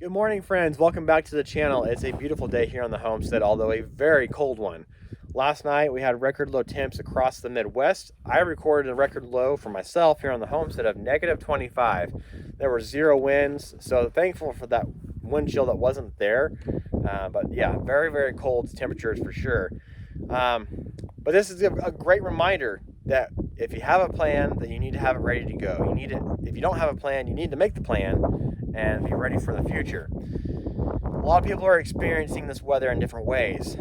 Good morning, friends. Welcome back to the channel. It's a beautiful day here on the homestead, although a very cold one. Last night we had record low temps across the Midwest. I recorded a record low for myself here on the homestead of -25. There were zero winds, so thankful for that wind chill that wasn't there. But yeah, very, very cold temperatures for sure. Um, but this is a great reminder that if you have a plan, then you need to have it ready to go. If you don't have a plan, you need to make the plan and be ready for the future. A lot of people are experiencing this weather in different ways.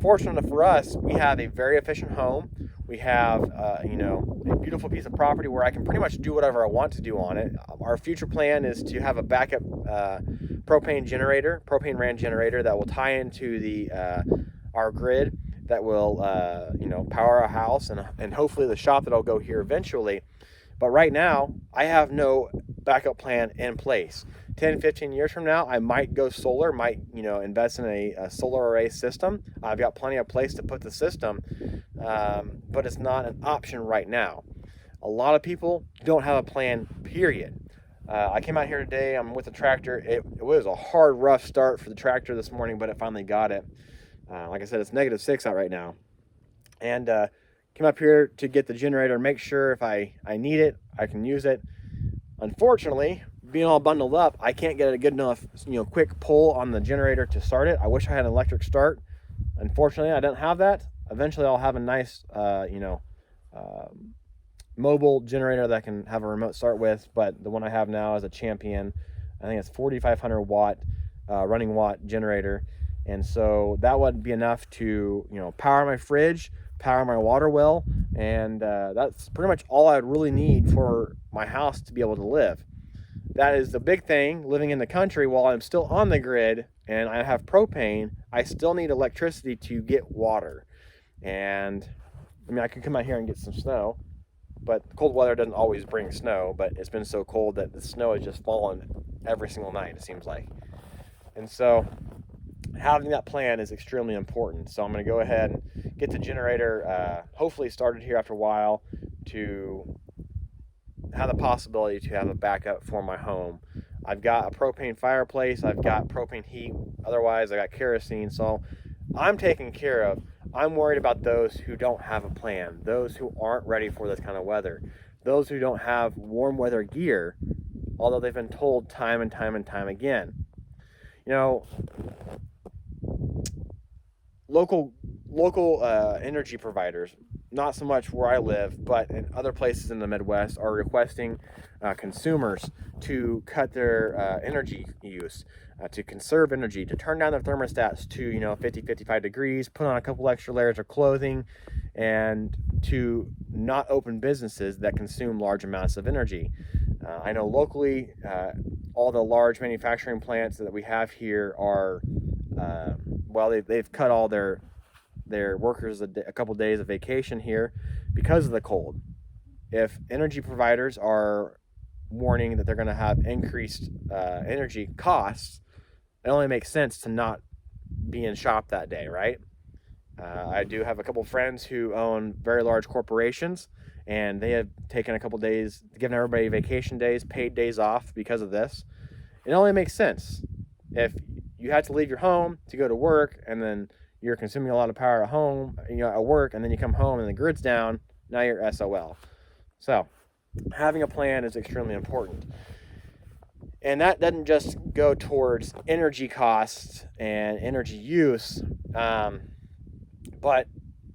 Fortunately for us, we have a very efficient home. We have, a beautiful piece of property where I can pretty much do whatever I want to do on it. Our future plan is to have a backup propane ran generator that will tie into our grid that will, power our house and hopefully the shop that I'll go here eventually. But right now, I have no backup plan in place. 10, 15 years from now, I might go solar, invest in a solar array system. I've got plenty of place to put the system, but it's not an option right now. A lot of people don't have a plan, period. I came out here today, I'm with the tractor. It was a hard, rough start for the tractor this morning, but it finally got it. Like I said, it's -6 out right now. And came up here to get the generator, make sure if I need it, I can use it. Unfortunately, being all bundled up, I can't get a good enough, quick pull on the generator to start it. I wish I had an electric start. Unfortunately, I don't have that. Eventually, I'll have a nice, mobile generator that I can have a remote start with. But the one I have now is a Champion. I think it's 4,500 watt, running watt generator. And so that would be enough to, power my fridge, power my water well, and that's pretty much all I really need for my house to be able to live. That is the big thing. Living in the country, while I'm still on the grid and I have propane, I still need electricity to get water. And I can come out here and get some snow, but cold weather doesn't always bring snow. But it's been so cold that the snow has just fallen every single night, it seems like. And so having that plan is extremely important. So I'm going to go ahead and get the generator hopefully started here after a while to have the possibility to have a backup for my home. I've got a propane fireplace, I've got propane heat, otherwise I got kerosene, so I'm taken care of. I'm worried about those who don't have a plan, those who aren't ready for this kind of weather, those who don't have warm weather gear, although they've been told time and time and time again. Local energy providers, not so much where I live, but in other places in the Midwest, are requesting consumers to cut their energy use, to conserve energy, to turn down their thermostats to 50, 55 degrees, put on a couple extra layers of clothing, and to not open businesses that consume large amounts of energy. I know locally, all the large manufacturing plants that we have here are they've cut all their workers a couple days of vacation here because of the cold. If energy providers are warning that they're going to have increased energy costs, it only makes sense to not be in shop that day, right? I do have a couple friends who own very large corporations, and they have taken a couple days, given everybody vacation days, paid days off because of this. It only makes sense. If you had to leave your home to go to work, and then you're consuming a lot of power at home, at work, and then you come home and the grid's down, now you're SOL. So having a plan is extremely important. And that doesn't just go towards energy costs and energy use, but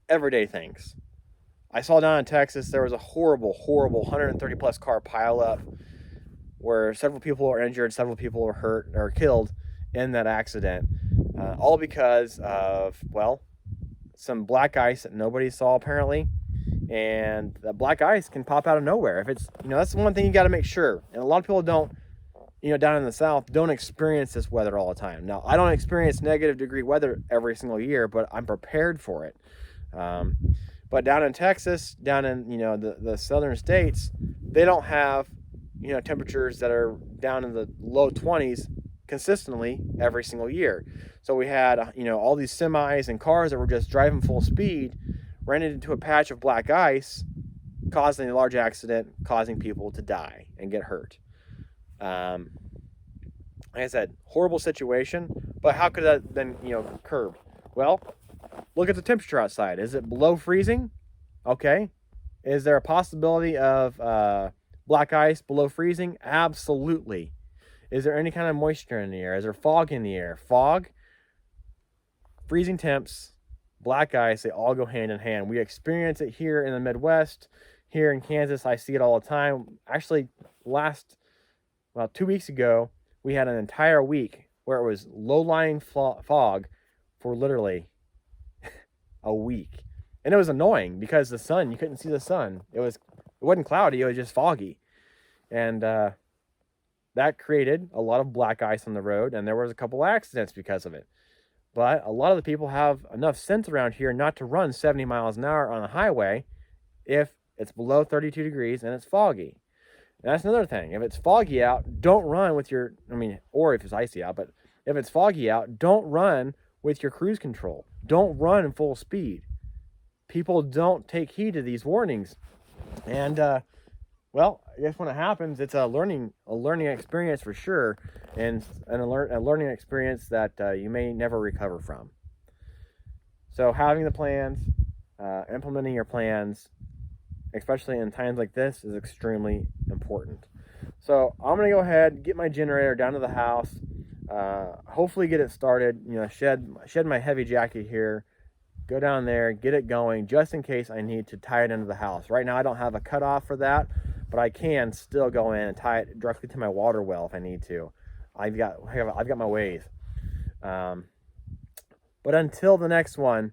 everyday things. I saw down in Texas, there was a horrible 130 plus car pileup where several people were injured, several people were hurt or killed in that accident, all because of, some black ice that nobody saw apparently. And that black ice can pop out of nowhere. If it's, that's the one thing you got to make sure. And a lot of people don't, down in the South, don't experience this weather all the time. Now, I don't experience -degree weather every single year, but I'm prepared for it. But down in Texas, down in, the southern states, they don't have, temperatures that are down in the low 20s consistently every single year. So we had, all these semis and cars that were just driving full speed, ran into a patch of black ice, causing a large accident, causing people to die and get hurt. Like I said, horrible situation, but how could that then, curb? Well, look at the temperature outside. Is it below freezing? Okay. Is there a possibility of black ice below freezing? Absolutely. Is there any kind of moisture in the air? Is there fog in the air? Fog, freezing temps, black ice, they all go hand in hand. We experience it here in the Midwest. Here in Kansas, I see it all the time. Actually, well, 2 weeks ago, we had an entire week where it was low-lying fog for literally a week. And it was annoying because the sun, you couldn't see the sun. It wasn't cloudy, it was just foggy. And that created a lot of black ice on the road, and there was a couple accidents because of it. But a lot of the people have enough sense around here not to run 70 miles an hour on the highway if it's below 32 degrees and it's foggy. And that's another thing. If it's foggy out, don't run with or if it's icy out, but if it's foggy out, don't run with your cruise control. Don't run in full speed. People don't take heed to these warnings. And, well, I guess when it happens, it's a learning experience for sure, and a learning experience that you may never recover from. So having the plans, implementing your plans, especially in times like this, is extremely important. So I'm going to go ahead and get my generator down to the house, hopefully get it started, shed my heavy jacket here, go down there, get it going, just in case I need to tie it into the house. Right now I don't have a cutoff for that, but I can still go in and tie it directly to my water well if I need to. I've got my ways. But until the next one,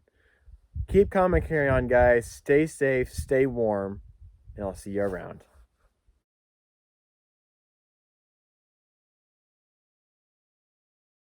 keep calm and carry on, guys. Stay safe, stay warm, and I'll see you around.